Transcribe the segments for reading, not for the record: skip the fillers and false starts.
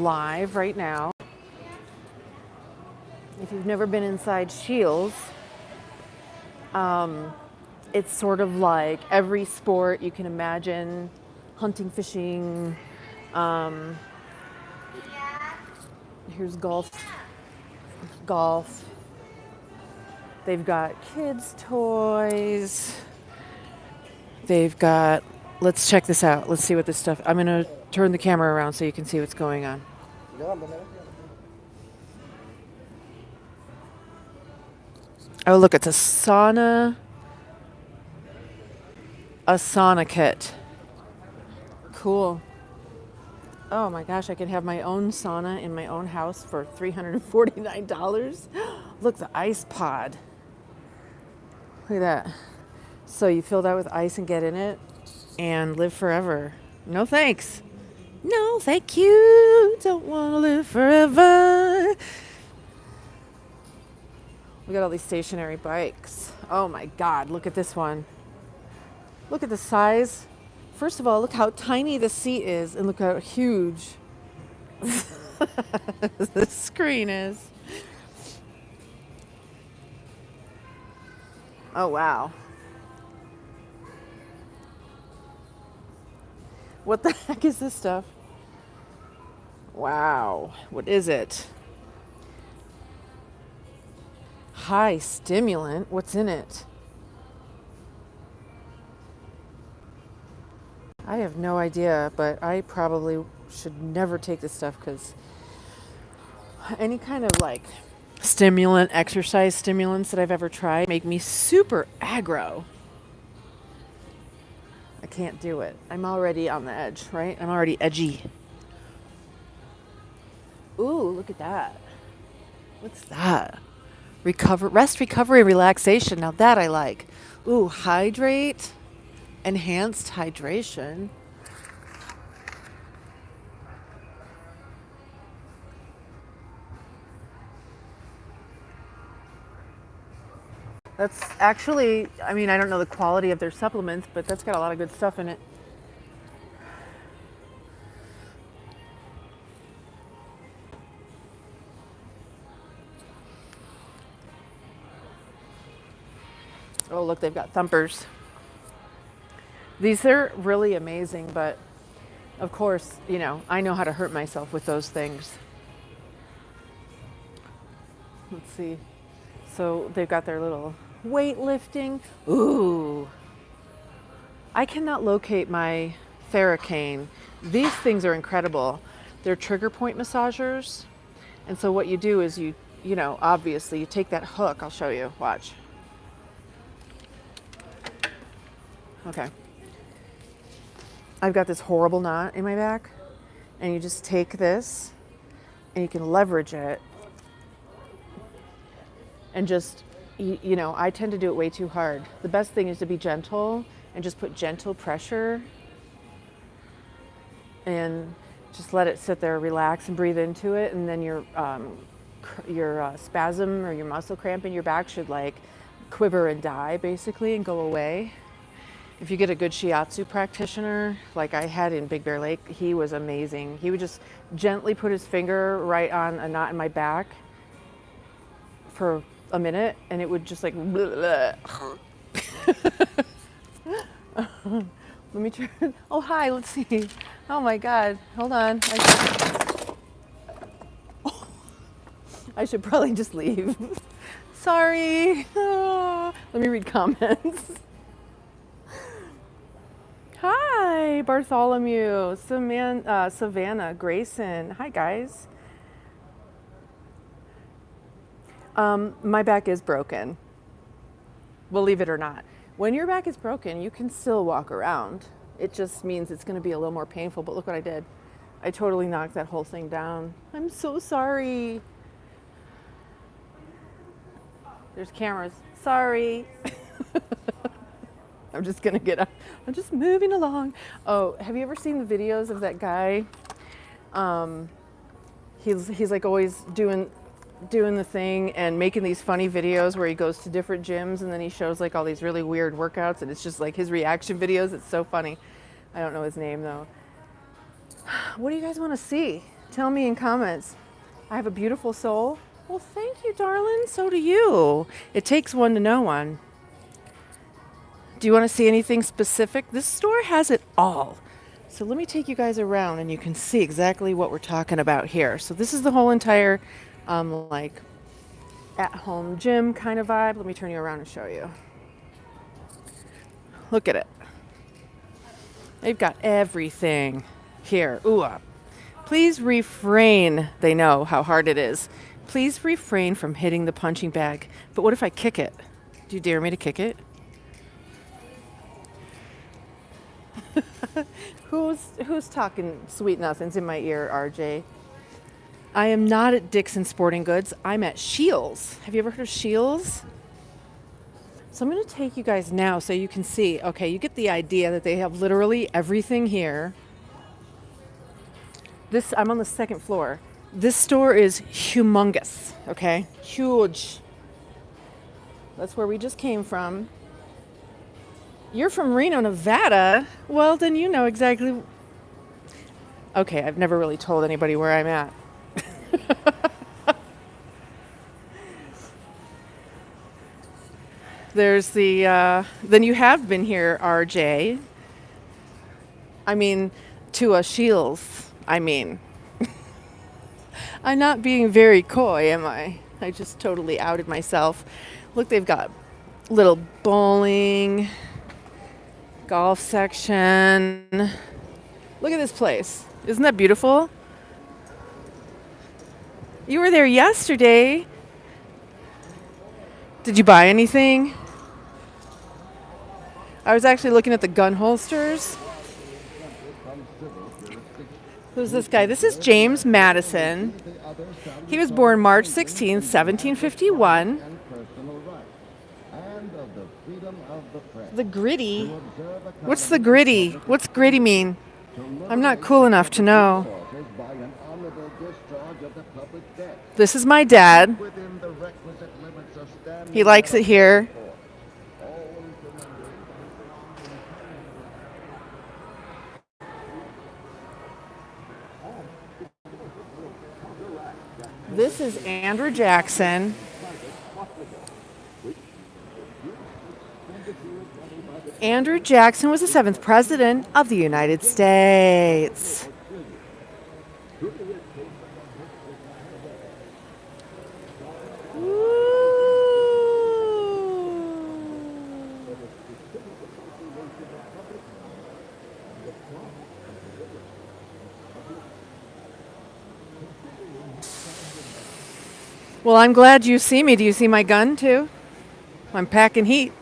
live right now. If you've never been inside Scheels, it's sort of like every sport you can imagine, hunting, fishing. Here's golf. They've got kids' toys. They've got, let's check this out. Let's see what this stuff, I'm going to turn the camera around so you can see what's going on. Oh, look, it's a sauna kit. Cool. Oh my gosh, I can have my own sauna in my own house for $349. Look, the ice pod. Look at that. So you fill that with ice and get in it and live forever. No thanks. No, thank you. Don't want to live forever. We got all these stationary bikes. Oh my God, look at this one. Look at the size. First of all, look how tiny the seat is and look how huge the screen is. Oh, wow. What the heck is this stuff? Wow. What is it? High stimulant. What's in it? I have no idea, but I probably should never take this stuff because any kind of like stimulant, exercise stimulants that I've ever tried make me super aggro. I can't do it. I'm already on the edge, right? I'm already edgy. Ooh, look at that. What's that? Rest, recovery, relaxation. Now that I like. Ooh, hydrate. Enhanced hydration. That's actually, I mean, I don't know the quality of their supplements, but that's got a lot of good stuff in it. Oh, look, they've got thumpers. These are really amazing, but of course, you know, I know how to hurt myself with those things. Let's see. So they've got their little weightlifting. Ooh. I cannot locate my Theracane. These things are incredible. They're trigger point massagers. And so what you do is you know, obviously you take that hook. I'll show you. Watch. Okay. I've got this horrible knot in my back, and you just take this and you can leverage it and just, you know, I tend to do it way too hard. The best thing is to be gentle and just put gentle pressure and just let it sit there, relax and breathe into it. And then your spasm or your muscle cramp in your back should like quiver and die basically and go away. If you get a good shiatsu practitioner, like I had in Big Bear Lake, he was amazing. He would just gently put his finger right on a knot in my back for a minute, and it would just like, blah, blah. Let me try. Oh, hi, let's see. Oh my God, hold on. I should probably just leave. Sorry. Oh, let me read comments. Hi, Bartholomew, Savannah, Grayson. Hi, guys. My back is broken. Believe it or not. When your back is broken, you can still walk around. It just means it's going to be a little more painful, but look what I did. I totally knocked that whole thing down. I'm so sorry. There's cameras. Sorry. I'm just gonna get up. I'm just moving along. Oh, have you ever seen the videos of that guy? He's like always doing the thing and making these funny videos where he goes to different gyms and then he shows like all these really weird workouts and it's just like his reaction videos. It's so funny. I don't know his name though. What do you guys want to see? Tell me in comments. I have a beautiful soul. Well, thank you, darling. So do you. It takes one to know one. Do you want to see anything specific? This store has it all. So let me take you guys around and you can see exactly what we're talking about here. So this is the whole entire like at-home gym kind of vibe. Let me turn you around and show you. Look at it. They've got everything here. Ooh, please refrain. They know how hard it is. Please refrain from hitting the punching bag. But what if I kick it? Do you dare me to kick it? Who's talking sweet nothings in my ear, RJ? I am not at Dick's Sporting Goods. I'm at Scheels. Have you ever heard of Scheels? So I'm going to take you guys now so you can see. Okay, you get the idea that they have literally everything here. I'm on the second floor. This store is humongous, okay? Huge. That's where we just came from. You're from Reno, Nevada. Well, then you know exactly. Okay, I've never really told anybody where I'm at. There's then you have been here, RJ. I mean, to a Scheels. I mean, I'm not being very coy, am I? I just totally outed myself. Look, they've got little bowling, golf section. Look at this place. Isn't that beautiful? You were there yesterday. Did you buy anything? I was actually looking at the gun holsters. Who's this guy? This is James Madison. He was born March 16, 1751. The gritty? What's the gritty? What's gritty mean? I'm not cool enough to know. This is my dad. He likes it here. This is Andrew Jackson. Andrew Jackson was the 7th president of the United States. Well, I'm glad you see me. Do you see my gun too? I'm packing heat.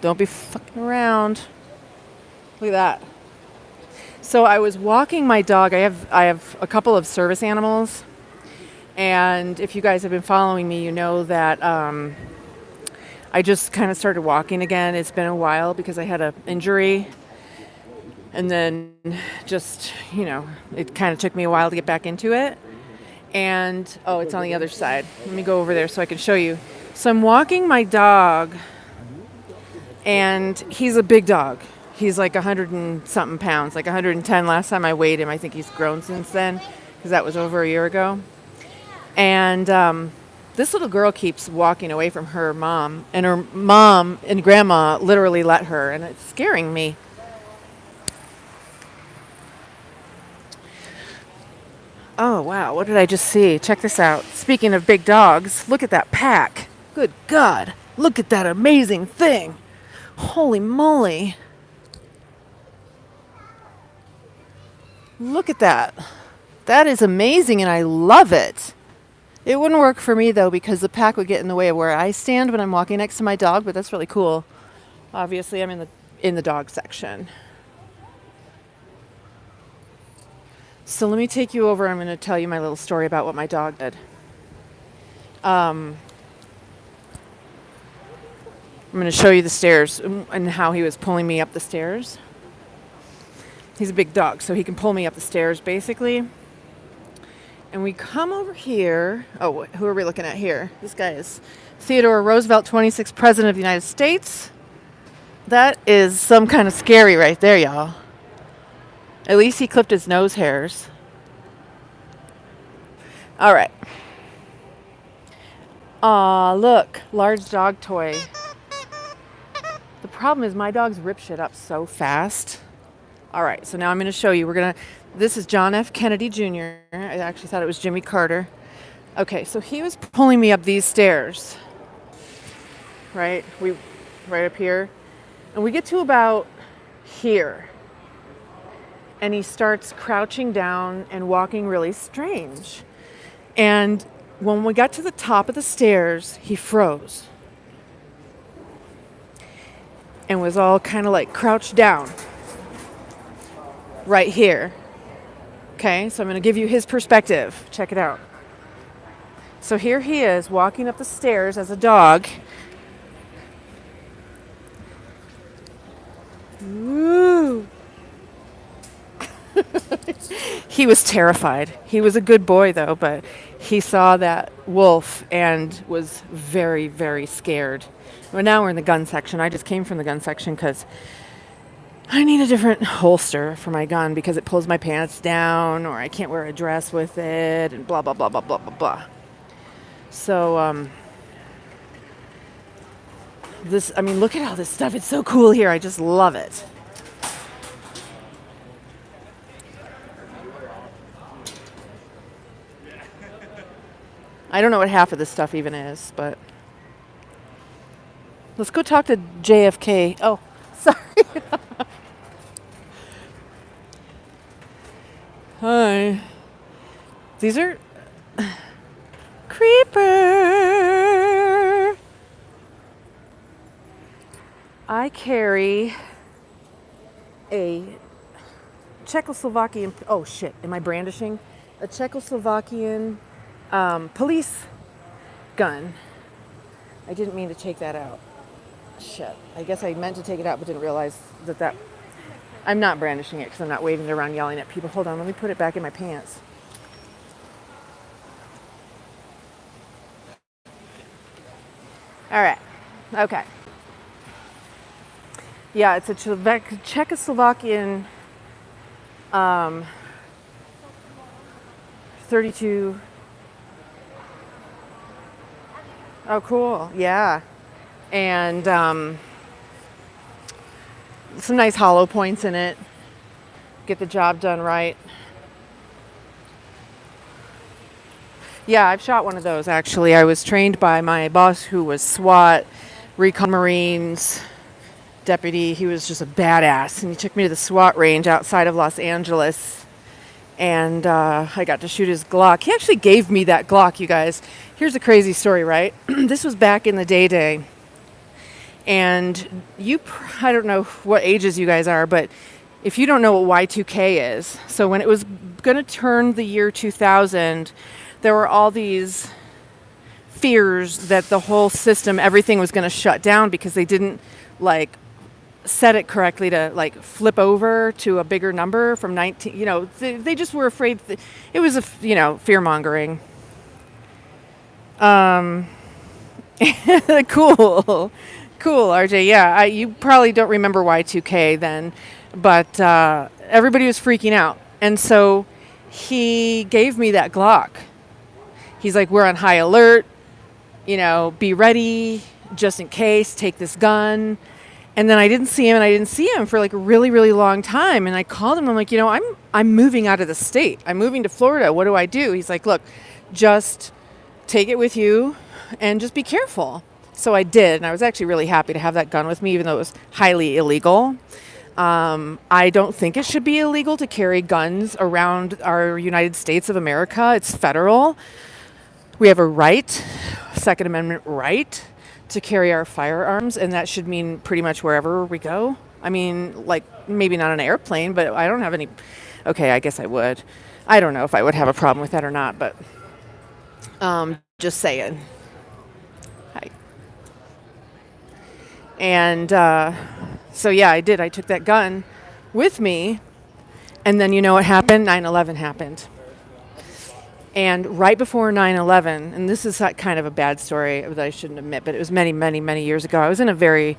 Don't be fucking around. Look at that. So I was walking my dog. I have a couple of service animals, and if you guys have been following me, you know that I just kind of started walking again. It's been a while because I had an injury, and then just it kind of took me a while to get back into it. And it's on the other side. Let me go over there so I can show you. So I'm walking my dog, and he's a big dog. He's like 100 and something pounds, like 110 last time I weighed him. I think he's grown since then because that was over a year ago. And this little girl keeps walking away from her mom, and her mom and grandma literally let her, and it's scaring me. Oh, wow. What did I just see? Check this out. Speaking of big dogs, look at that pack. Good God. Look at that amazing thing. Holy moly. Look at that. That is amazing, and I love it. It wouldn't work for me, though, because the pack would get in the way of where I stand when I'm walking next to my dog, but that's really cool. Obviously, I'm in the dog section. So let me take you over. I'm going to tell you my little story about what my dog did. I'm going to show you the stairs and how he was pulling me up the stairs. He's a big dog, so he can pull me up the stairs, basically. And we come over here. Oh, who are we looking at here? This guy is Theodore Roosevelt, 26th President of the United States. That is some kind of scary right there, y'all. At least he clipped his nose hairs. All right. Aw, look, large dog toy. The problem is my dogs rip shit up so fast. All right, so now I'm going to show you. This is John F. Kennedy Jr. I actually thought it was Jimmy Carter. Okay, so he was pulling me up these stairs, right? Right up here. And we get to about here. And he starts crouching down and walking really strange. And when we got to the top of the stairs, he froze. And was all kind of like crouched down. Right here. Okay, so I'm going to give you his perspective. Check it out. So here he is walking up the stairs as a dog. Woo! He was terrified. He was a good boy though, but he saw that wolf and was very, very scared. Well, now we're in the gun section. I just came from the gun section because I need a different holster for my gun because it pulls my pants down or I can't wear a dress with it and blah, blah, blah, blah, blah, blah, blah. So, look at all this stuff. It's so cool here. I just love it. I don't know what half of this stuff even is, but let's go talk to JFK. Oh, sorry. Hi. These are Creeper. I carry a Czechoslovakian. Oh shit! Am I brandishing? A Czechoslovakian police gun. I didn't mean to take that out. Shit. I guess I meant to take it out, but didn't realize that. I'm not brandishing it because I'm not waving it around yelling at people. Hold on, let me put it back in my pants. All right. Okay. Yeah, it's a Czechoslovakian 32. Oh, cool. Yeah. And some nice hollow points in it. Get the job done right. Yeah, I've shot one of those actually. I was trained by my boss who was SWAT, Recon Marines deputy. He was just a badass. And he took me to the SWAT range outside of Los Angeles. And I got to shoot his Glock. He actually gave me that Glock, you guys. Here's a crazy story, right? This was back in the day. And I don't know what ages you guys are, but if you don't know what Y2K is, so when it was going to turn the year 2000, there were all these fears that the whole system, everything was going to shut down because they didn't set it correctly to flip over to a bigger number from 19, they just were afraid it was fear mongering. Cool, RJ. Yeah, you probably don't remember Y2K then, but everybody was freaking out. And so he gave me that Glock. He's like, we're on high alert, be ready just in case, take this gun. And then I didn't see him for a really, really long time. And I called him. I'm like, I'm moving out of the state. I'm moving to Florida. What do I do? He's like, look, just take it with you and just be careful. So I did. And I was actually really happy to have that gun with me, even though it was highly illegal. I don't think it should be illegal to carry guns around our United States of America. It's federal. We have a right, Second Amendment right, to carry our firearms, and that should mean pretty much wherever we go. I mean, maybe not an airplane, but I don't have any. Okay, I guess I would. I don't know if I would have a problem with that or not, but just saying. Hi. And so yeah, I did. I took that gun with me, and then you know what happened? 9/11 happened. And right before 9/11, and this is kind of a bad story that I shouldn't admit, but it was many, many, many years ago. I was in a very,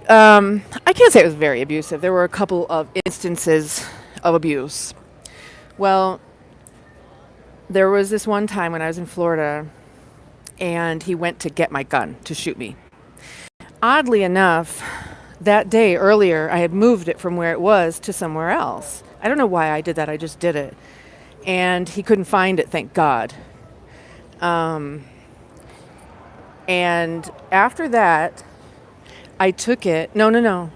I can't say it was very abusive. There were a couple of instances of abuse. Well, There was this one time when I was in Florida and he went to get my gun to shoot me. Oddly enough, that day earlier, I had moved it from where it was to somewhere else. I don't know why I did that. I just did it. And he couldn't find it, thank God. And after that, I took it. No.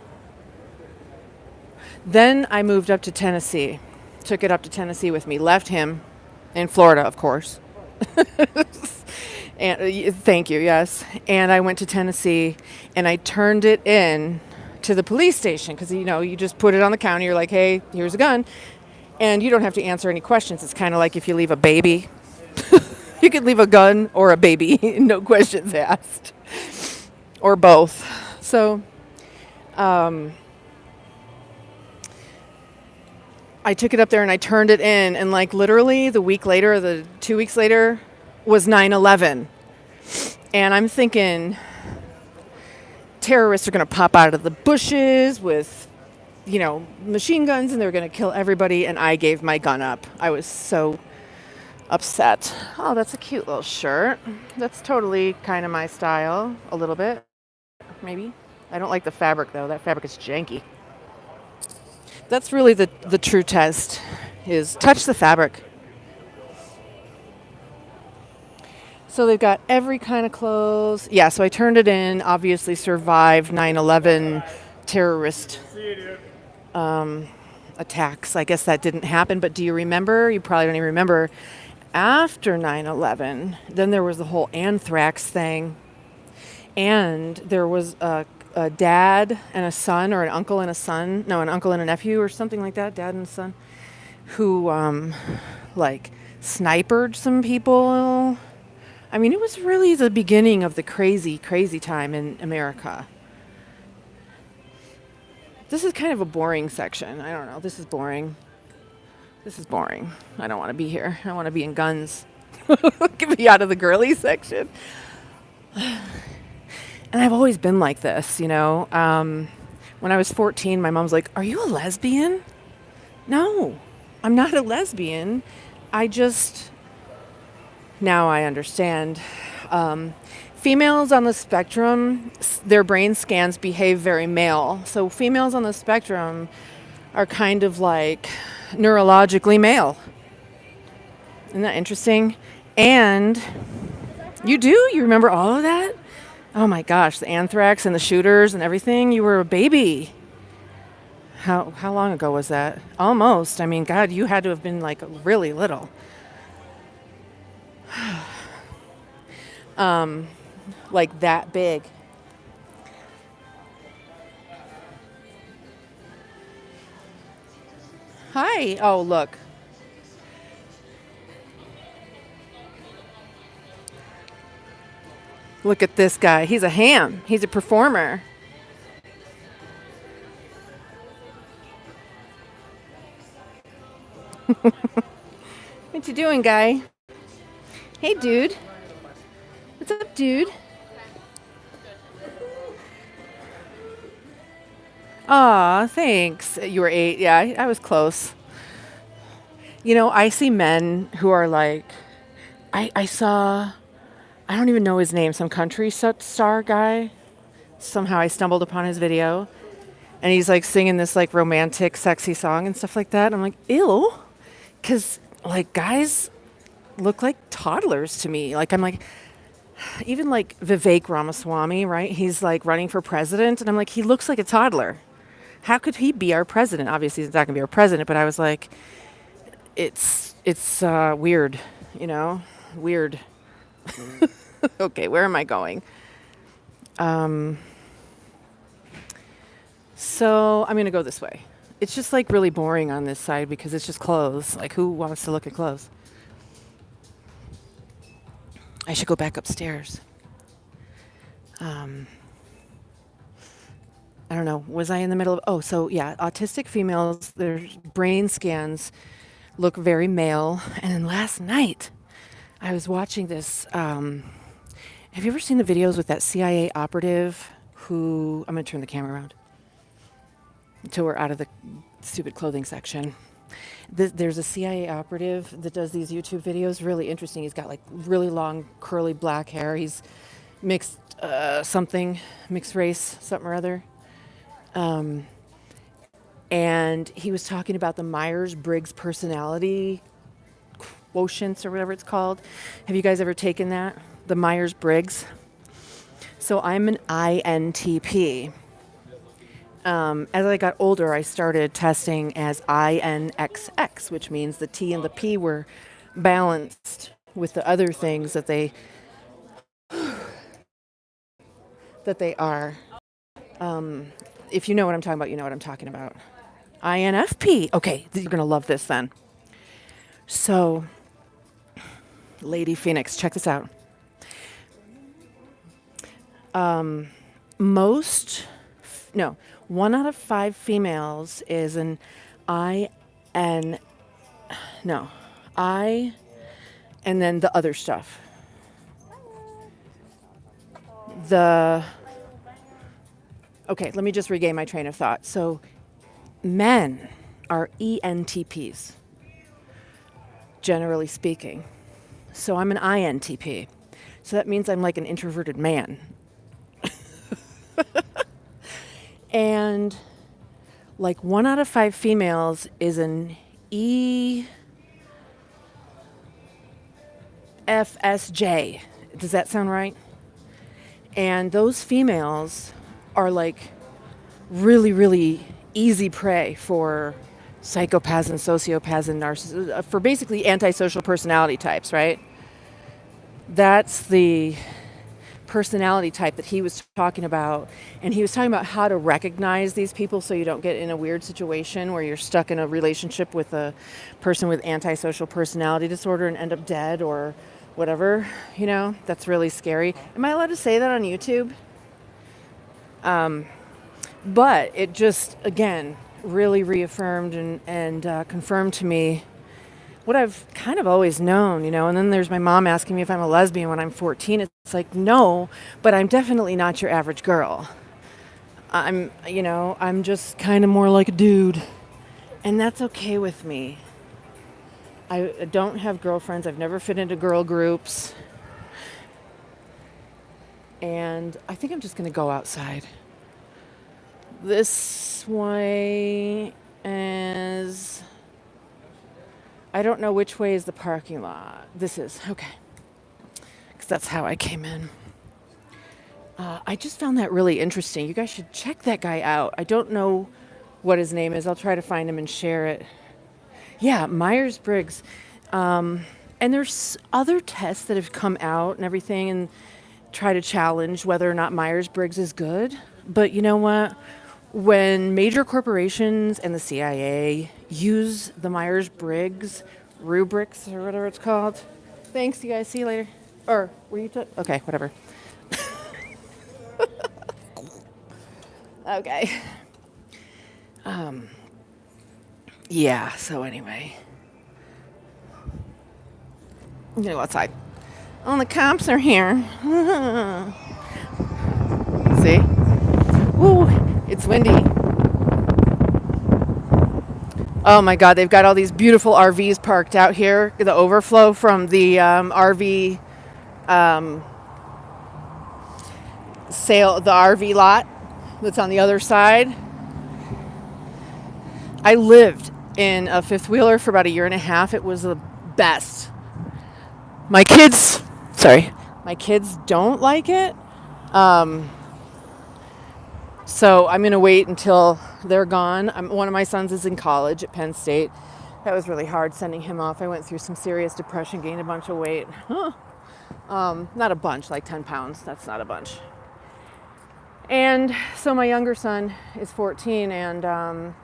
Then I moved up to Tennessee. Took it up to Tennessee with me. Left him in Florida, of course. And thank you, yes. And I went to Tennessee and I turned it in to the police station because, you just put it on the counter. You're like, hey, here's a gun. And you don't have to answer any questions. It's kind of like if you leave a baby. You could leave a gun or a baby, no questions asked. Or both. So I took it up there and I turned it in. And like literally the week later, or the 2 weeks later, was 9/11. And I'm thinking terrorists are going to pop out of the bushes with, machine guns and they're going to kill everybody. And I gave my gun up. I was so upset. Oh, that's a cute little shirt. That's totally kind of my style, a little bit, maybe. I don't like the fabric though. That fabric is janky. That's really the true test, is touch the fabric. So they've got every kind of clothes. Yeah, so I turned it in, obviously survived 9/11 terrorist attacks. I guess that didn't happen, but do you remember? You probably don't even remember. After 9/11, then there was the whole anthrax thing. And there was a dad and a son, or an uncle and a son. No, an uncle and a nephew or something like that, dad and a son, who sniped some people. I mean, it was really the beginning of the crazy, crazy time in America. This is kind of a boring section. I don't know. This is boring. I don't want to be here. I want to be in guns. Get me out of the girly section. And I've always been like this, When I was 14, my mom's like, "Are you a lesbian?" No, I'm not a lesbian. Now I understand. Females on the spectrum, their brain scans behave very male. So females on the spectrum are kind of like neurologically male. Isn't that interesting? And you remember all of that? Oh my gosh, the anthrax and the shooters and everything. You were a baby. How long ago was that? Almost. I mean, God, you had to have been like really little. Like that big. Hi. Oh, look. Look at this guy. He's a ham. He's a performer. What you doing, guy? Hey, dude. What's up, dude? Aw, thanks. You were 8. Yeah, I was close. I see men who are like, I saw, I don't even know his name, some country star guy. Somehow I stumbled upon his video. And he's like singing this like romantic, sexy song and stuff like that. And I'm like, ew. Because like guys look like toddlers to me. Like I'm like, even like Vivek Ramaswamy, right? He's like running for president. And I'm like, he looks like a toddler. How could he be our president? Obviously, he's not going to be our president. But I was like, it's weird, weird. Okay, where am I going? So I'm going to go this way. It's just like really boring on this side because it's just clothes. Like who wants to look at clothes? I should go back upstairs. I don't know. Was I in the middle of? Oh, so yeah, autistic females, their brain scans look very male. And then last night, I was watching this. Have you ever seen the videos with that CIA operative who? I'm going to turn the camera around until we're out of the stupid clothing section. There's a CIA operative that does these YouTube videos. Really interesting. He's got like really long, curly black hair. He's mixed mixed race, something or other. And he was talking about the Myers-Briggs personality quotients or whatever it's called. Have you guys ever taken that? The Myers-Briggs? So I'm an INTP. As I got older, I started testing as INXX, which means the T and the P were balanced with the other things that they are. If you know what I'm talking about, you know what I'm talking about. INFP. Okay, you're going to love this then. So, Lady Phoenix, check this out. One out of 5 females is an I, and then the other stuff. Okay, let me just regain my train of thought. So, men are ENTPs, generally speaking. So I'm an INTP. So that means I'm like an introverted man. And like 1 out of 5 females is an EFSJ. Does that sound right? And those females are like really, really easy prey for psychopaths and sociopaths and narcissists, for basically antisocial personality types, right? That's the personality type that he was talking about. And he was talking about how to recognize these people so you don't get in a weird situation where you're stuck in a relationship with a person with antisocial personality disorder and end up dead or whatever, that's really scary. Am I allowed to say that on YouTube? But it just, again, really reaffirmed and confirmed to me what I've kind of always known, and then there's my mom asking me if I'm a lesbian when I'm 14. It's like, no, but I'm definitely not your average girl. I'm just kind of more like a dude, and that's okay with me. I don't have girlfriends. I've never fit into girl groups. And I think I'm just going to go outside. This way is... I don't know which way is the parking lot. This is, okay. Because that's how I came in. I just found that really interesting. You guys should check that guy out. I don't know what his name is. I'll try to find him and share it. Yeah, Myers-Briggs. And there's other tests that have come out and everything and try to challenge whether or not Myers-Briggs is good. But you know what? When major corporations and the CIA use the Myers-Briggs rubrics or whatever it's called. Thanks, you guys. See you later. Or were you? Okay, whatever. Okay. Yeah. So anyway, I'm gonna go outside. Oh, the cops are here. See? Woo! It's windy. Oh my God, they've got all these beautiful RVs parked out here. The overflow from the RV sale, the RV lot that's on the other side. I lived in a fifth wheeler for about 1.5 years. It was the best. My kids don't like it. So I'm going to wait until they're gone. One of my sons is in college at Penn State. That was really hard sending him off. I went through some serious depression, gained a bunch of weight. Not a bunch, like 10 pounds. That's not a bunch. And so my younger son is 14, and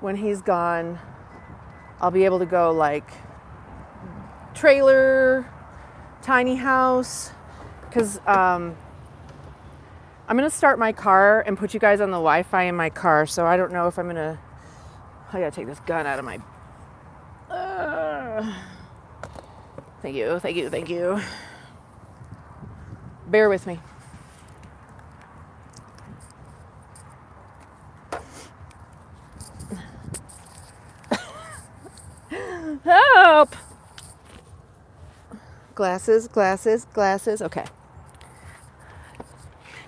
when he's gone, I'll be able to go like trailer, tiny house, because I'm going to start my car and put you guys on the Wi-Fi in my car, so I don't know if I'm going to... I got to take this gun out of my... Thank you. Bear with me. Glasses, glasses, glasses. Okay.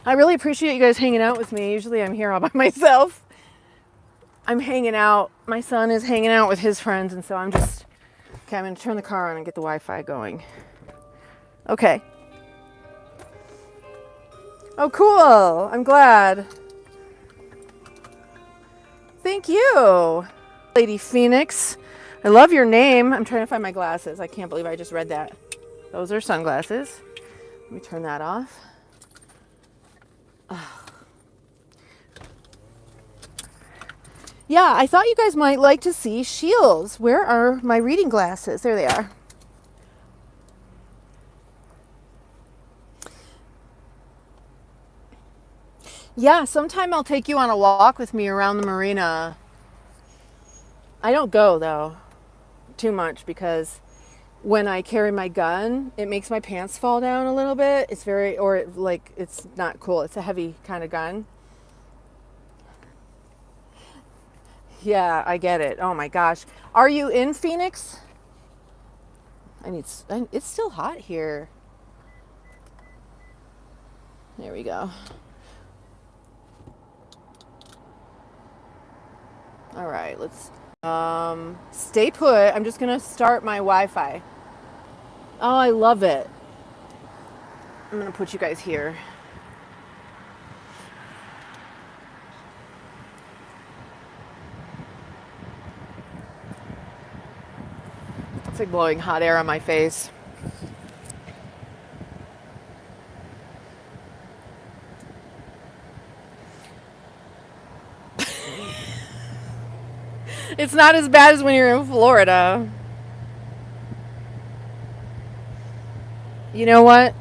I really appreciate you guys hanging out with me. Usually I'm here all by myself. I'm hanging out. My son is hanging out with his friends, and so I'm just... Okay, I'm going to turn the car on and get the Wi-Fi going. Okay. Oh, cool. I'm glad. Thank you. Lady Phoenix. I love your name. I'm trying to find my glasses. I can't believe I just read that. Those are sunglasses. Let me turn that off. Yeah, I thought you guys might like to see Scheels. Where are my reading glasses? There they are. Yeah, sometime I'll take you on a walk with me around the marina. I don't go, though, too much because when I carry my gun, it makes my pants fall down a little bit. It's very, or like, it's not cool. It's a heavy kind of gun. Yeah, I get it. Oh my gosh. Are you in Phoenix? It's still hot here. There we go. All right, let's stay put. I'm just gonna start my Wi-Fi. Oh, I love it. I'm gonna put you guys here. It's like blowing hot air on my face. It's not as bad as when you're in Florida. You know what?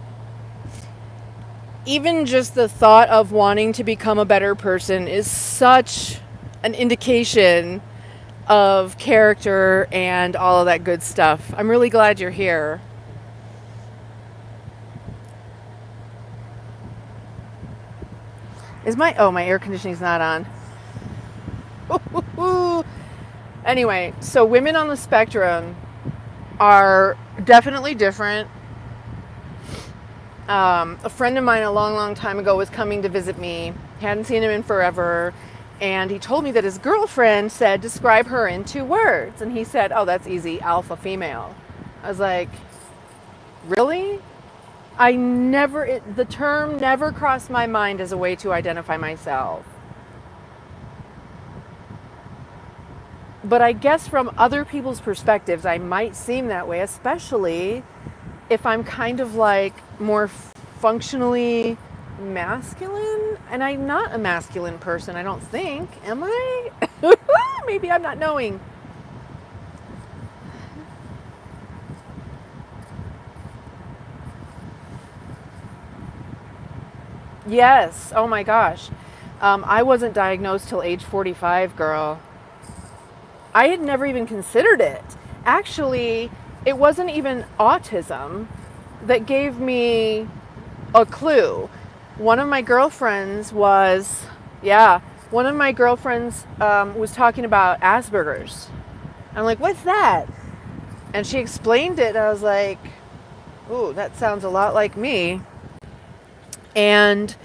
Even just the thought of wanting to become a better person is such an indication of character and all of that good stuff. I'm really glad you're here. My air conditioning's not on. Anyway, so women on the spectrum are definitely different. A friend of mine a long, long time ago was coming to visit me. Hadn't seen him in forever. And he told me that his girlfriend said, describe her in 2 words. And he said, oh, that's easy, alpha female. I was like, really? The term never crossed my mind as a way to identify myself. But I guess from other people's perspectives, I might seem that way, especially if I'm kind of like more functionally masculine. And I'm not a masculine person, I don't think. Am I? Maybe I'm not knowing. Yes. Oh my gosh. I wasn't diagnosed till age 45, girl. I had never even considered it. Actually, it wasn't even autism that gave me a clue. One of my girlfriends was talking about Asperger's. I'm like, what's that? And she explained it. I was like, ooh, that sounds a lot like me. And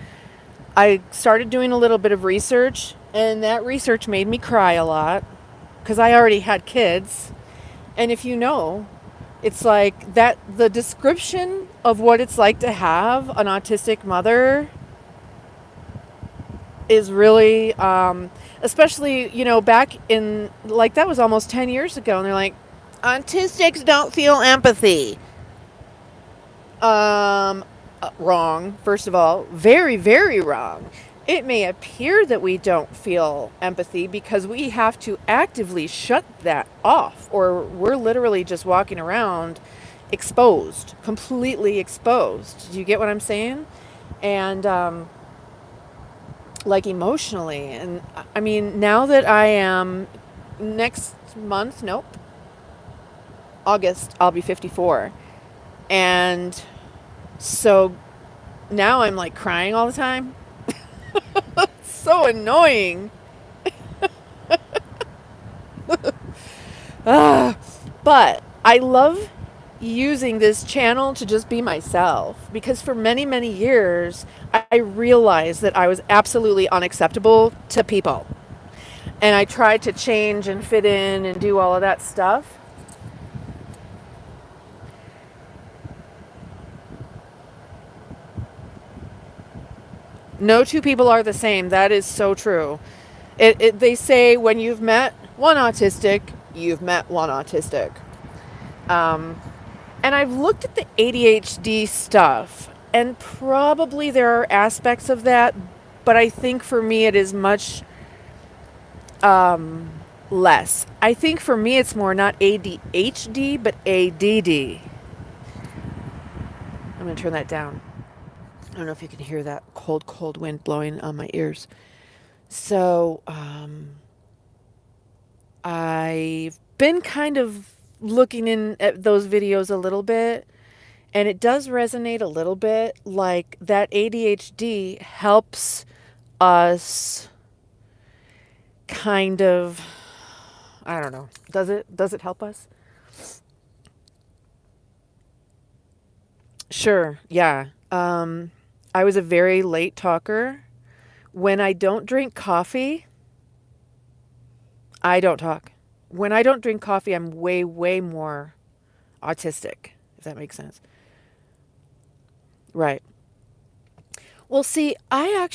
I started doing a little bit of research, and that research made me cry a lot because I already had kids. And if you know, it's like that the description of what it's like to have an autistic mother is really, especially, back in, like, that was almost 10 years ago. And they're like, autistics don't feel empathy. Wrong, first of all. Very, very wrong. It may appear that we don't feel empathy because we have to actively shut that off, or we're literally just walking around exposed, completely exposed. Do you get what I'm saying? And like emotionally. And I mean, now that I am August, I'll be 54. And so now I'm like crying all the time. So annoying. But I love using this channel to just be myself, because for many, many years, I realized that I was absolutely unacceptable to people. And I tried to change and fit in and do all of that stuff. No two people are the same. That is so true. They say when you've met one autistic, you've met one autistic. Um, and I've looked at the ADHD stuff, and probably there are aspects of that, but I think for me it is much less. I think for me it's more not ADHD, but ADD. I'm going to turn that down. I don't know if you can hear that cold, cold wind blowing on my ears. So, I've been kind of looking in at those videos a little bit, and it does resonate a little bit. Like that ADHD helps us kind of, I don't know. Does it help us? Sure. Yeah. I was a very late talker. When I don't drink coffee, I don't talk. When I don't drink coffee, I'm way, way more autistic, if that makes sense. Right. Well, see, I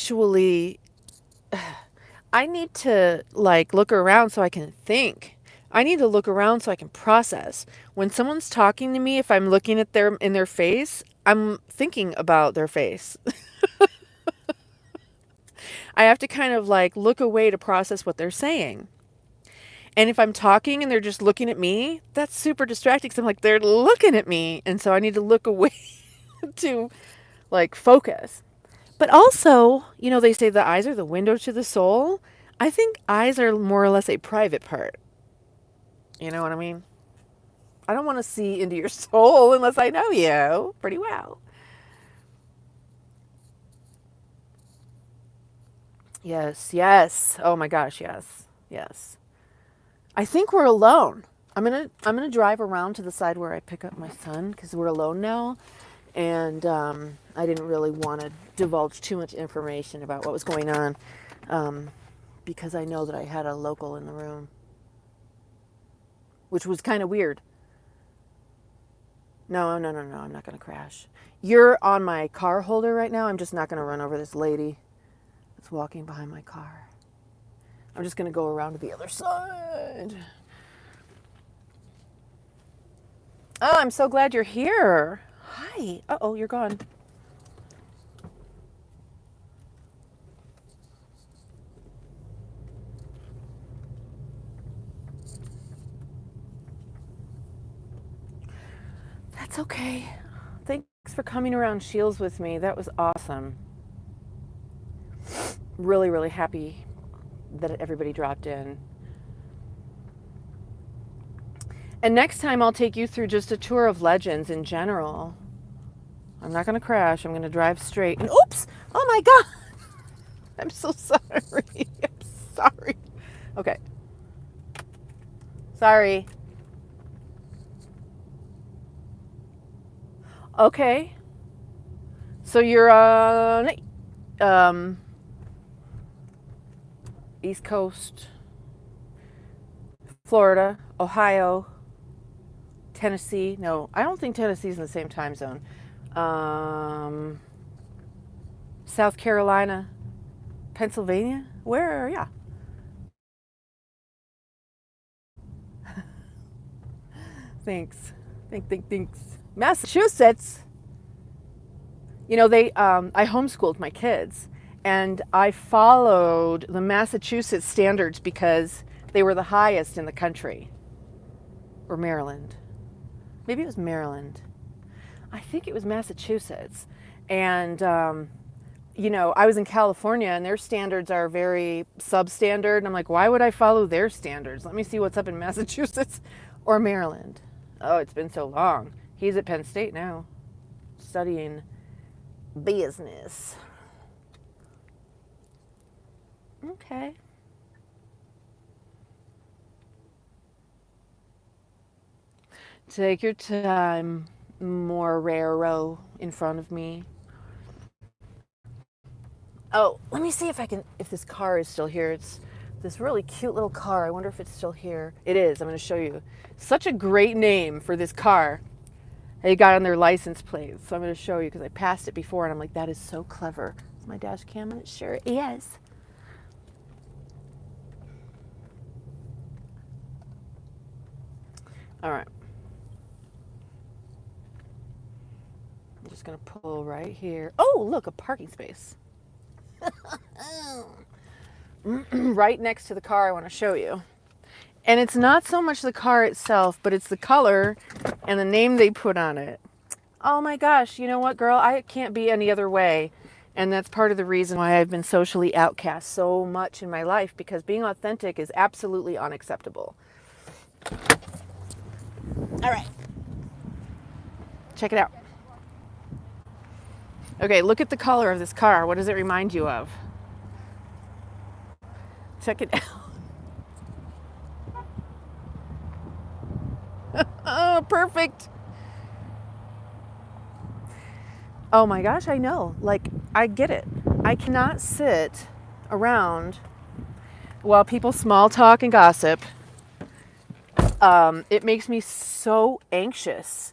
need to like look around so I can think. I need to look around so I can process. When someone's talking to me, if I'm looking at their in their face, I'm thinking about their face. I have to kind of like look away to process what they're saying. And if I'm talking and they're just looking at me, that's super distracting because I'm like, they're looking at me. And so I need to look away to like focus. But also, they say the eyes are the window to the soul. I think eyes are more or less a private part. You know what I mean? I don't want to see into your soul unless I know you pretty well. Yes, yes. Oh my gosh, yes. Yes. I think we're alone. I'm gonna drive around to the side where I pick up my son because we're alone now, and I didn't really want to divulge too much information about what was going on, um, because I know that I had a local in the room, which was kind of weird. No, no, no, no. I'm not gonna crash. You're on my car holder right now. I'm just not gonna run over this lady that's walking behind my car. I'm just gonna go around to the other side. Oh, I'm so glad you're here. Hi. Uh-oh, you're gone. That's okay. Thanks for coming around Scheels with me. That was awesome. Really, really happy that everybody dropped in. And next time I'll take you through just a tour of Legends in general. I'm not going to crash. I'm going to drive straight. And oops! Oh my God! I'm so sorry. I'm sorry. Okay. Sorry. Okay. So you're um, East Coast, Florida, Ohio, Tennessee. No, I don't think Tennessee's in the same time zone. Um, South Carolina, Pennsylvania. Where? Yeah. Thanks. Thanks. Massachusetts. I homeschooled my kids, and I followed the Massachusetts standards because they were the highest in the country. Or Maryland. Maybe it was Maryland. I think it was Massachusetts. And, I was in California, and their standards are very substandard. And I'm like, why would I follow their standards? Let me see what's up in Massachusetts or Maryland. Oh, it's been so long. He's at Penn State now, studying business. Okay. Take your time, Morero, in front of me. Oh, let me see if this car is still here. It's this really cute little car. I wonder if it's still here. It is. I'm going to show you. Such a great name for this car. They got on their license plate. So I'm going to show you because I passed it before and I'm like, that is so clever. Is my dash cam on? It sure is. All right. I'm just going to pull right here. Oh, look, a parking space. Right next to the car I want to show you. And it's not so much the car itself, but it's the color and the name they put on it. Oh my gosh, you know what, girl? I can't be any other way. And that's part of the reason why I've been socially outcast so much in my life, because being authentic is absolutely unacceptable. All right. Check it out. Okay, look at the color of this car. What does it remind you of? Check it out. Oh, perfect. Oh my gosh, I know. Like, I get it. I cannot sit around while people small talk and gossip. It makes me so anxious.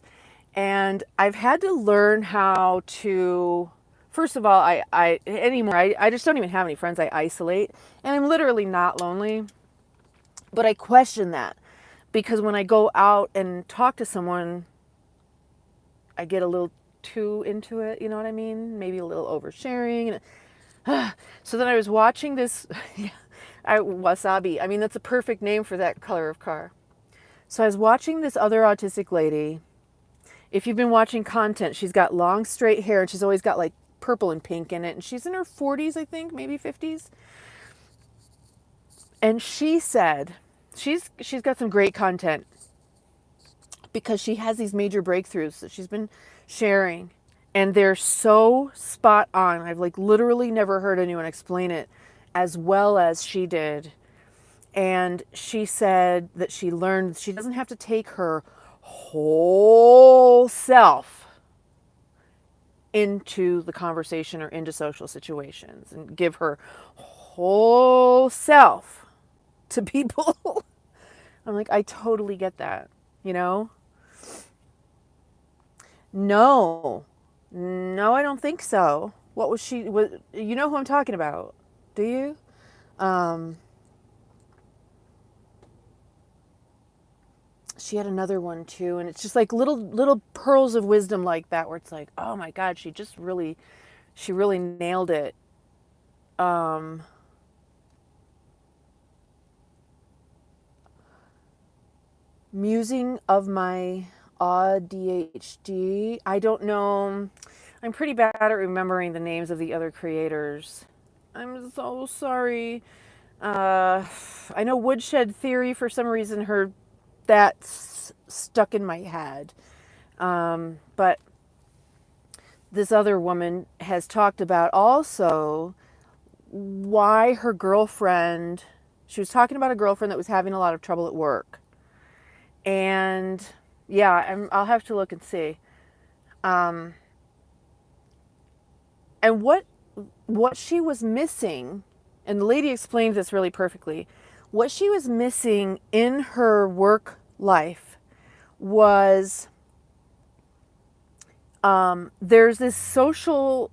And I've had to learn how to, first of all, I just don't even have any friends. I isolate. And I'm literally not lonely. But I question that. Because when I go out and talk to someone, I get a little too into it, you know what I mean? Maybe a little oversharing. So then I was watching this, wasabi. I mean, that's a perfect name for that color of car. So I was watching this other autistic lady. If you've been watching content, she's got long straight hair and she's always got like purple and pink in it. And she's in her 40s, I think, maybe 50s. And she said, she's got some great content because she has these major breakthroughs that she's been sharing, and they're so spot on. I've like literally never heard anyone explain it as well as she did. And she said that she learned she doesn't have to take her whole self into the conversation or into social situations and give her whole self to people. I'm like, I totally get that, you know? No, I don't think so. What was she? You know who I'm talking about? Do you? She had another one too, and it's just like little pearls of wisdom like that, where it's like, oh my God, she really nailed it. Musing of my ADHD. I don't know. I'm pretty bad at remembering the names of the other creators. I'm so sorry. I know Woodshed Theory, for some reason, that's stuck in my head. But this other woman has talked about also why her girlfriend, she was talking about a girlfriend that was having a lot of trouble at work. And yeah, I'll have to look and see. And what she was missing, and the lady explained this really perfectly, what she was missing in her work life was there's this social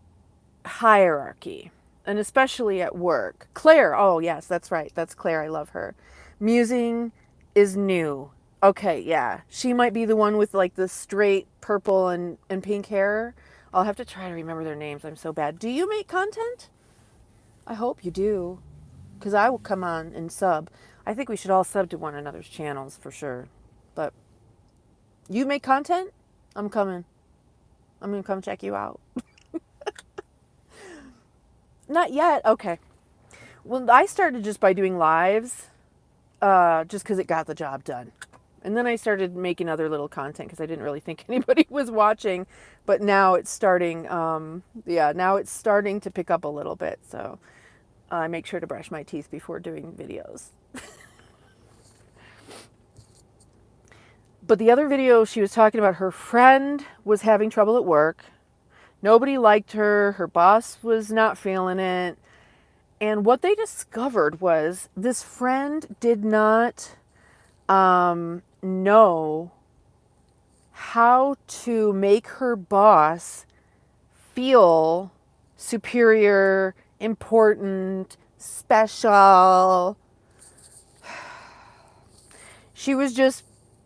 hierarchy, and especially at work. Claire, oh yes, that's right. That's Claire. I love her. Musing is new. Okay, yeah. She might be the one with like the straight purple and pink hair. I'll have to try to remember their names. I'm so bad. Do you make content? I hope you do, because I will come on and sub. I think we should all sub to one another's channels for sure. But you make content? I'm coming. I'm going to come check you out. Not yet. Okay. Well, I started just by doing lives, just because it got the job done. And then I started making other little content because I didn't really think anybody was watching. But now it's starting, now it's starting to pick up a little bit. So I make sure to brush my teeth before doing videos. But the other video, she was talking about her friend was having trouble at work. Nobody liked her. Her boss was not feeling it. And what they discovered was this friend did not know how to make her boss feel superior, important, special. She was just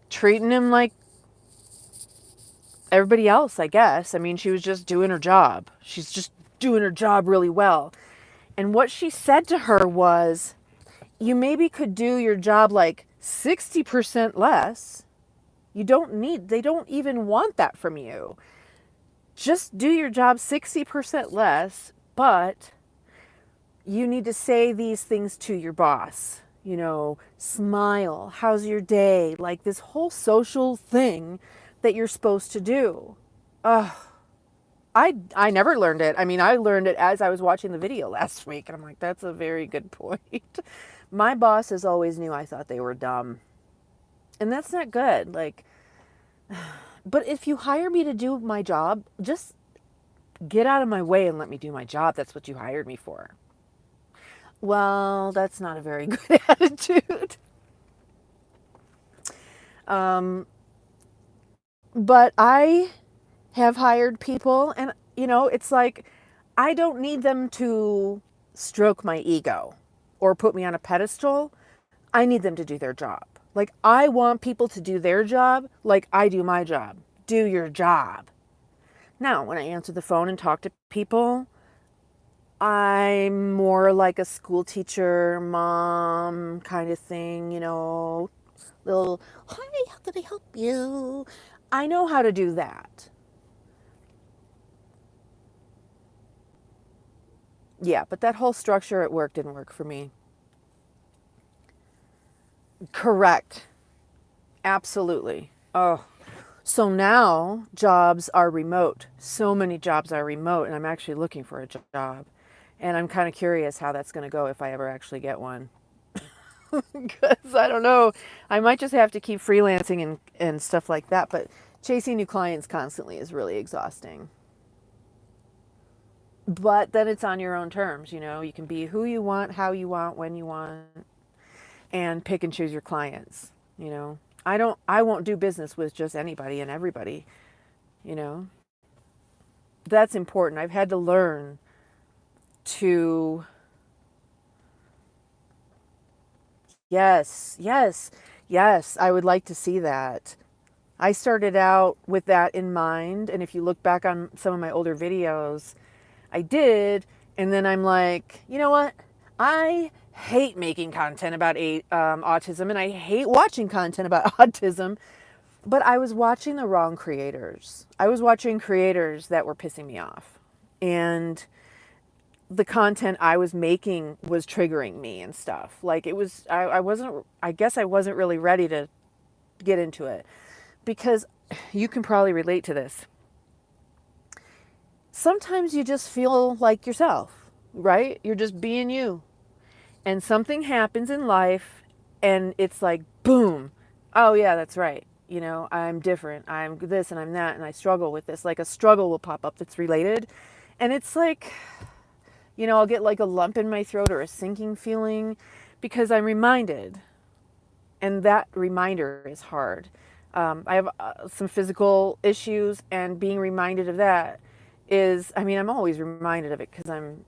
treating him like everybody else, I guess. I mean, she was just doing her job. She's just doing her job really well. And what she said to her was, you maybe could do your job like 60% less. They don't even want that from you. Just do your job 60% less, but you need to say these things to your boss. You know, smile, how's your day? Like this whole social thing that you're supposed to do. I never learned it. I mean, I learned it as I was watching the video last week, and I'm like, that's a very good point. My bosses always knew I thought they were dumb. And that's not good. Like, but if you hire me to do my job, just get out of my way and let me do my job. That's what you hired me for. Well, that's not a very good attitude. But I have hired people, and you know, it's like I don't need them to stroke my ego or put me on a pedestal. I need them to do their job. Like, I want people to do their job like I do my job. Do your job. Now, when I answer the phone and talk to people, I'm more like a school teacher, mom kind of thing, you know, little, hi, how can I help you? I know how to do that. Yeah, but that whole structure at work didn't work for me. Correct. Absolutely. Oh, so now jobs are remote. So many jobs are remote, and I'm actually looking for a job. And I'm kind of curious how that's going to go if I ever actually get one. Because I don't know. I might just have to keep freelancing and stuff like that. But chasing new clients constantly is really exhausting. But then it's on your own terms, you know. You can be who you want, how you want, when you want, and pick and choose your clients, you know. I won't do business with just anybody and everybody, you know. That's important. I've had to learn to, yes, yes, yes, I would like to see that. I started out with that in mind, and if you look back on some of my older videos, I did, and then I'm like, you know what? I hate making content about autism, and I hate watching content about autism, but I was watching the wrong creators. I was watching creators that were pissing me off, and the content I was making was triggering me and stuff. Like it was, I guess I wasn't really ready to get into it, because you can probably relate to this. Sometimes you just feel like yourself, right? You're just being you. And something happens in life and it's like, boom. Oh yeah, that's right. You know, I'm different. I'm this and I'm that and I struggle with this. Like a struggle will pop up that's related. And it's like, you know, I'll get like a lump in my throat or a sinking feeling because I'm reminded. And that reminder is hard. I have some physical issues, and being reminded of that is, I mean, I'm always reminded of it because I'm,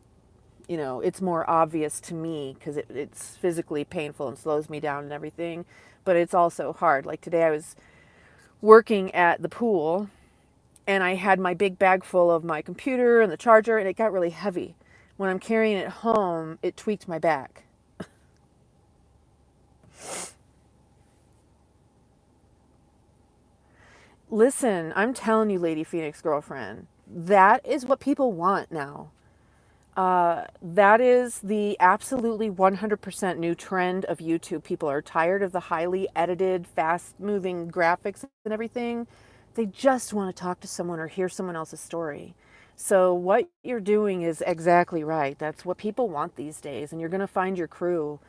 you know, it's more obvious to me because it's physically painful and slows me down and everything, but it's also hard. Like today I was working at the pool and I had my big bag full of my computer and the charger, and it got really heavy. When I'm carrying it home, it tweaked my back. Listen, I'm telling you, Lady Phoenix girlfriend, that is what people want now. That is the absolutely 100% new trend of YouTube. People are tired of the highly edited, fast moving graphics and everything. They just want to talk to someone or hear someone else's story. So what you're doing is exactly right. That's what people want these days. And you're going to find your crew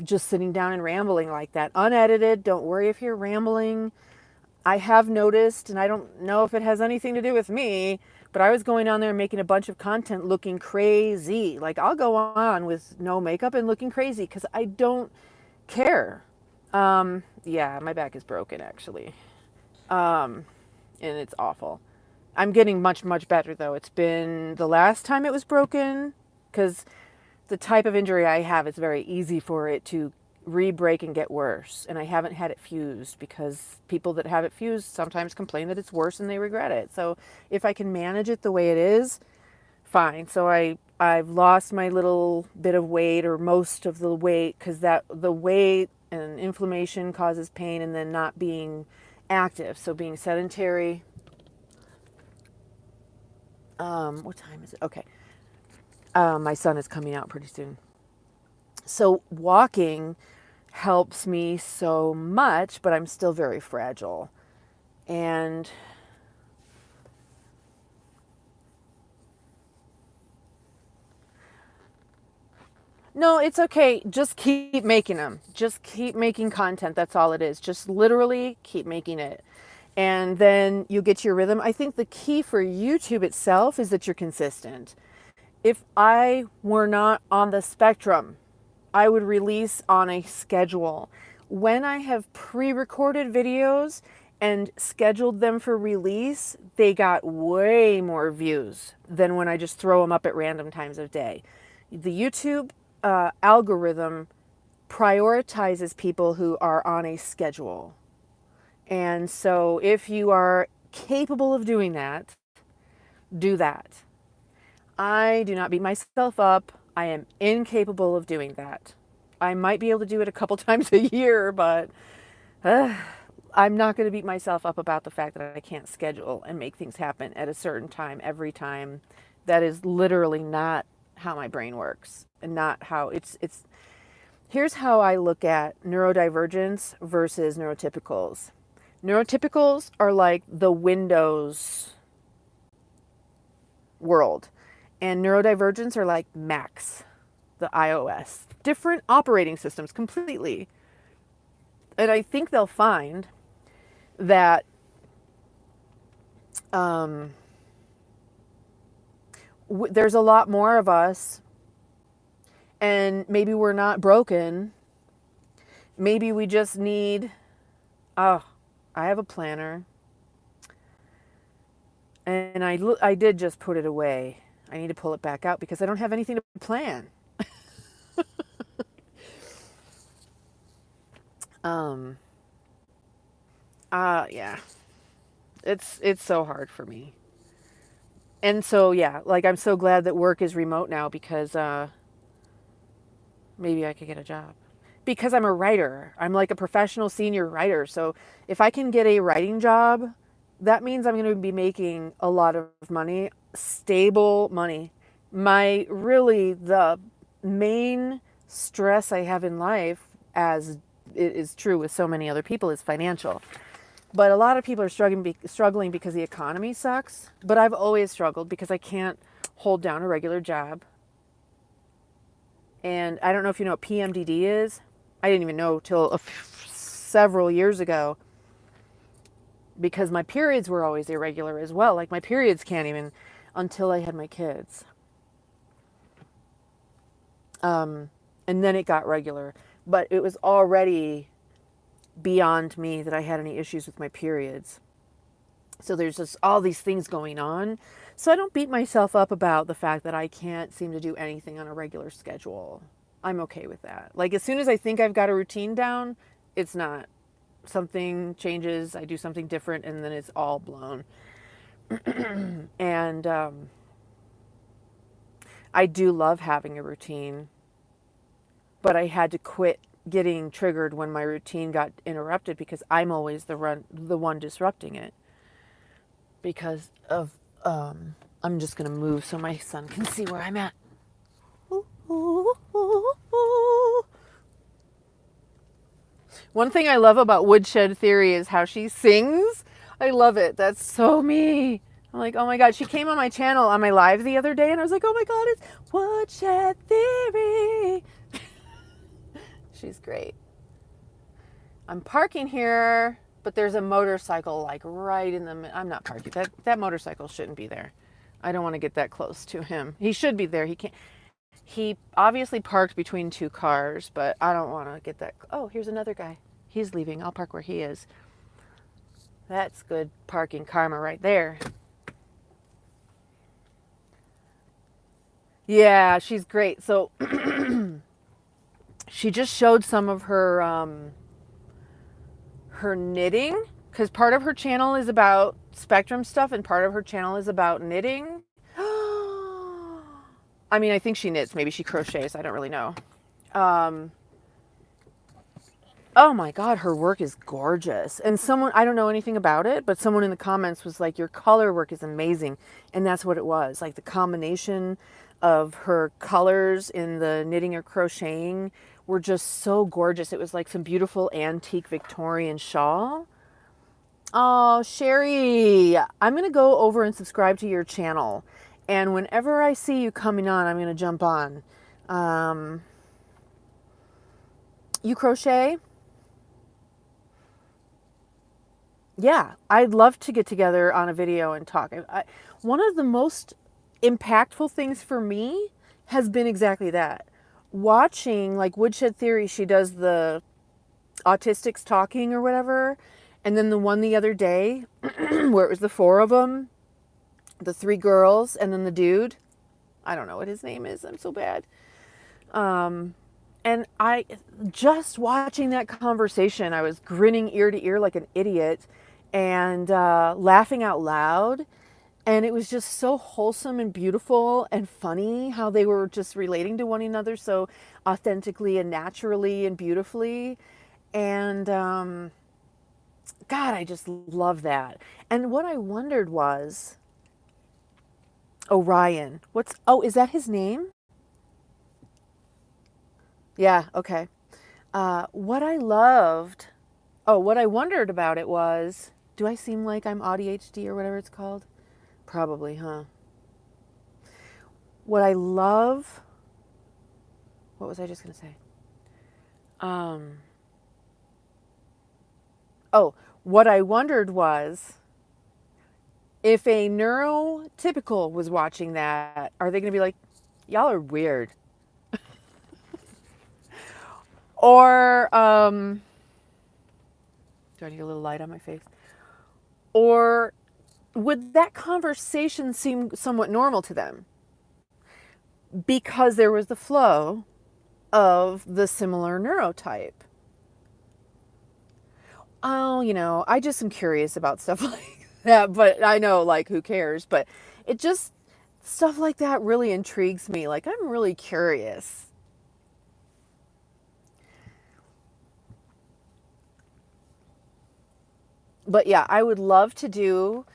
just sitting down and rambling like that. Unedited, don't worry if you're rambling. I have noticed, and I don't know if it has anything to do with me, but I was going on there and making a bunch of content looking crazy. Like, I'll go on with no makeup and looking crazy because I don't care. Yeah, my back is broken actually. And it's awful. I'm getting much, much better though. It's been the last time it was broken because the type of injury I have, it's very easy for it to re-break and get worse. And I haven't had it fused because people that have it fused sometimes complain that it's worse and they regret it. So if I can manage it the way it is, fine. So I've lost my little bit of weight or most of the weight because the weight and inflammation causes pain, and then not being active. So being sedentary. What time is it? Okay. My son is coming out pretty soon. So walking helps me so much, but I'm still very fragile. And no, it's okay. Just keep making them. Just keep making content. That's all it is. Just literally keep making it. And then you get your rhythm. I think the key for YouTube itself is that you're consistent. If I were not on the spectrum, I would release on a schedule. When I have pre-recorded videos and scheduled them for release, they got way more views than when I just throw them up at random times of day. The YouTube algorithm prioritizes people who are on a schedule. And so if you are capable of doing that, do that. I do not beat myself up. I am incapable of doing that. I might be able to do it a couple times a year, but I'm not going to beat myself up about the fact that I can't schedule and make things happen at a certain time every time. That is literally not how my brain works, and not how it's. Here's how I look at neurodivergence versus neurotypicals. Neurotypicals are like the Windows world, and neurodivergents are like Macs, the iOS. Different operating systems completely. And I think they'll find that there's a lot more of us, and maybe we're not broken. Maybe we just need, I have a planner, and I did just put it away. I need to pull it back out because I don't have anything to plan. Yeah, it's so hard for me. And so, yeah, like I'm so glad that work is remote now because maybe I could get a job. Because I'm a writer. I'm like a professional senior writer. So if I can get a writing job, that means I'm going to be making a lot of money, stable money. The main stress I have in life, as it is true with so many other people, is financial. But a lot of people are struggling because the economy sucks. But I've always struggled because I can't hold down a regular job. And I don't know if you know what PMDD is. I didn't even know till several years ago, because my periods were always irregular as well. Like my periods can't even until I had my kids. And then it got regular. But it was already beyond me that I had any issues with my periods. So there's just all these things going on. So I don't beat myself up about the fact that I can't seem to do anything on a regular schedule. I'm okay with that. Like as soon as I think I've got a routine down, it's not. Something changes, I do something different, and then it's all blown. And I do love having a routine, but I had to quit getting triggered when my routine got interrupted because I'm always the one disrupting it. Because of, I'm just going to move so my son can see where I'm at. One thing I love about Woodshed Theory is how she sings. I love it. That's so me. I'm like, oh my God. She came on my channel on my live the other day, and I was like, oh my God, it's Woodshed Theory. She's great. I'm parking here, but there's a motorcycle like right in the. I'm not parking. That motorcycle shouldn't be there. I don't want to get that close to him. He should be there. He can't. He obviously parked between two cars, but I don't want to get that. Oh, here's another guy. He's leaving. I'll park where he is. That's good parking karma right there. Yeah, she's great. So she just showed some of her knitting, because part of her channel is about spectrum stuff and part of her channel is about knitting. I mean, I think she knits. Maybe she crochets. I don't really know. Oh my God, her work is gorgeous. And someone, I don't know anything about it, but someone in the comments was like, your color work is amazing. And that's what it was. Like the combination of her colors in the knitting or crocheting were just so gorgeous. It was like some beautiful antique Victorian shawl. Oh, Sherry, I'm going to go over and subscribe to your channel. And whenever I see you coming on, I'm going to jump on. You crochet? Yeah, I'd love to get together on a video and talk. One of the most impactful things for me has been exactly that. Watching, like Woodshed Theory, she does the autistics talking or whatever. And then the one the other day where it was the four of them, the three girls, and then the dude. I don't know what his name is. I'm so bad. And I just watching that conversation, I was grinning ear to ear like an idiot and laughing out loud. And it was just so wholesome and beautiful and funny how they were just relating to one another so authentically and naturally and beautifully. And God, I just love that. And what I wondered was, Orion, is that his name? Yeah, okay. What I wondered about it was, do I seem like I'm ADHD or whatever it's called? Probably, huh? What I love, what was I just going to say? What I wondered was, if a neurotypical was watching that, are they going to be like, y'all are weird? Or, do I need a little light on my face? Or would that conversation seem somewhat normal to them? Because there was the flow of the similar neurotype. Oh, I just am curious about stuff like that, but I know, like, who cares? But it just, stuff like that really intrigues me. Like, I'm really curious. But yeah, I would love to do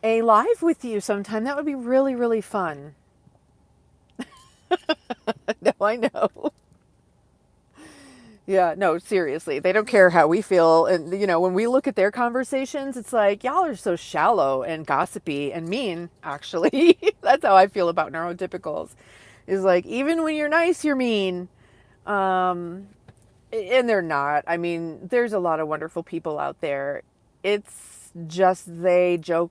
a live with you sometime. That would be really, really fun. No, I know. Yeah, no, seriously. They don't care how we feel. And, when we look at their conversations, it's like, y'all are so shallow and gossipy and mean, actually. That's how I feel about neurotypicals. Is like, even when you're nice, you're mean. And they're not. I mean, there's a lot of wonderful people out there. It's just they joke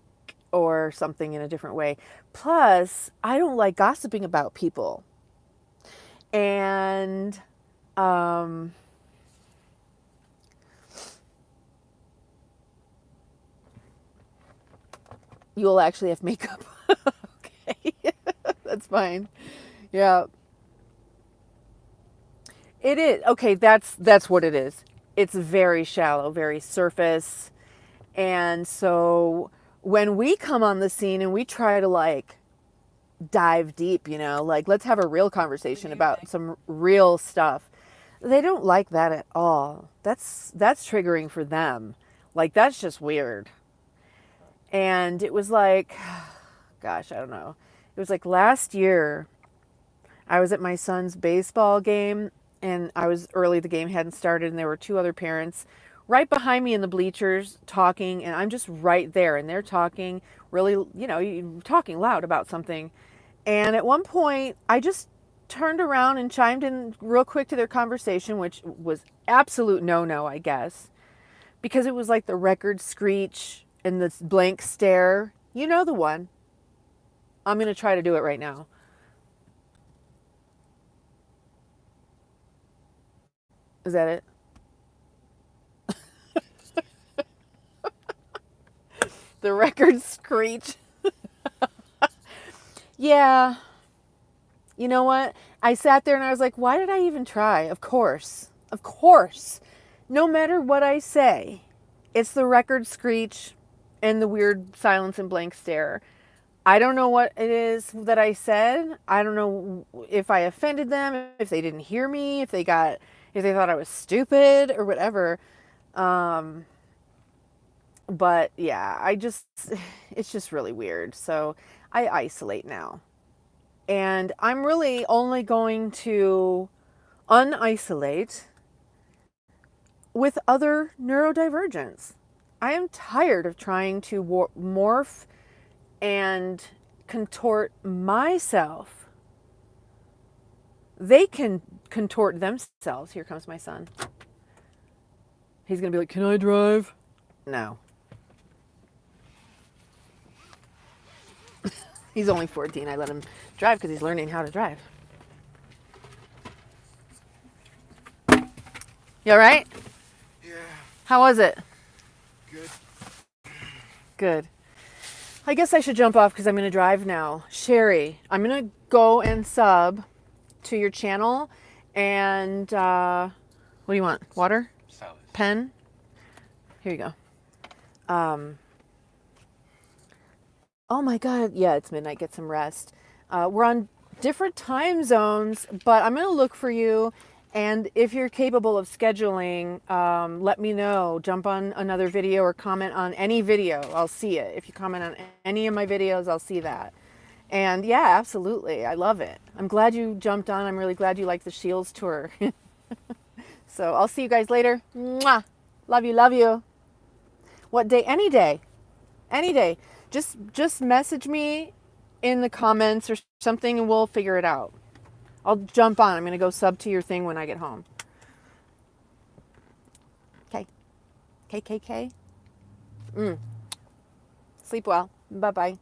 or something in a different way. Plus, I don't like gossiping about people. And you'll actually have makeup. Okay. That's fine. Yeah. It is. Okay, that's what it is. It's very shallow, very surface. And so when we come on the scene and we try to like dive deep, like let's have a real conversation about some real stuff. They don't like that at all. That's triggering for them. Like that's just weird. And it was like, gosh, I don't know. It was like last year I was at my son's baseball game and I was early, the game hadn't started, and there were two other parents right behind me in the bleachers talking, and I'm just right there and they're talking really, talking loud about something. And at one point I just turned around and chimed in real quick to their conversation, which was absolute no-no, I guess, because it was like the record screech and the blank stare. You know the one. I'm going to try to do it right now. Is that it? The record screech. Yeah. You know what? I sat there and I was like, why did I even try? Of course. Of course. No matter what I say, it's the record screech and the weird silence and blank stare. I don't know what it is that I said. I don't know if I offended them, if they didn't hear me, if they thought I was stupid or whatever. But yeah, it's just really weird. So I isolate now. And I'm really only going to unisolate with other neurodivergents. I am tired of trying to morph and contort myself. They can contort themselves. Here comes my son. He's going to be like, can I drive? No. He's only 14. I let him drive because he's learning how to drive. You all right? Yeah. How was it? Good. Good. I guess I should jump off because I'm going to drive now. Sherry, I'm going to go and sub to your channel. And what do you want? Water? Salad. Pen? Here you go. Oh my God. Yeah, it's midnight. Get some rest. We're on different time zones, but I'm going to look for you. And if you're capable of scheduling, let me know. Jump on another video or comment on any video. I'll see it. If you comment on any of my videos, I'll see that. And yeah, absolutely. I love it. I'm glad you jumped on. I'm really glad you liked the Scheels tour. So I'll see you guys later. Mwah. Love you. Love you. What day? Any day. Any day. Just message me in the comments or something and we'll figure it out. I'll jump on. I'm going to go sub to your thing when I get home. Okay. KKK. Sleep well. Bye-bye.